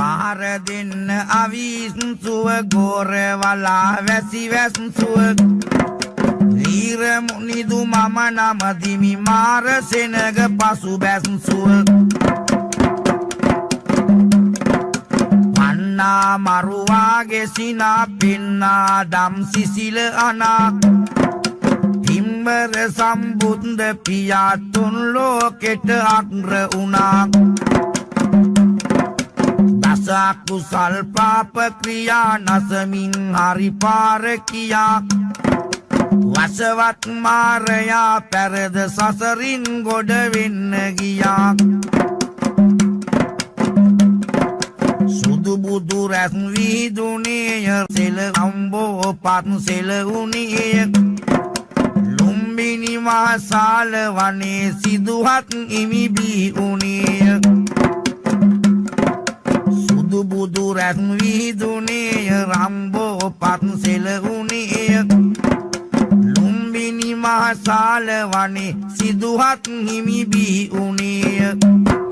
පාර දෙන්න අවිස්සුව ගෝර වලා වැසි වැස්සුව වීර මුනිදු මම නමදිමි මාර සෙනග පසු බැස්සුව පන්නා මරුවාගේ සිනා පින්නා දම් සිසිල අනා තිම්බර සම්බුද්ධ පියා තුන් ලෝකෙට අග්‍ර වුණා කුසල් පාප ක්‍රියා නසමින් හරි පාර කියා වසවත් මාරයා පෙරද සසරින් ගොඩ වෙන්න ගියා සුදු බුදු රැස් විදුනේය සෙල අම්බෝ පත් සෙල උනිය ලුම්බිනි මහසාල වනේ සිදුහත් ඉමි බී උනිය බුදු රැස් විදුනේය රම්බෝ පත් සෙල උනිය ලුම්බිනි මහසාල වනේ සිදුහත් හිමි බී උනිය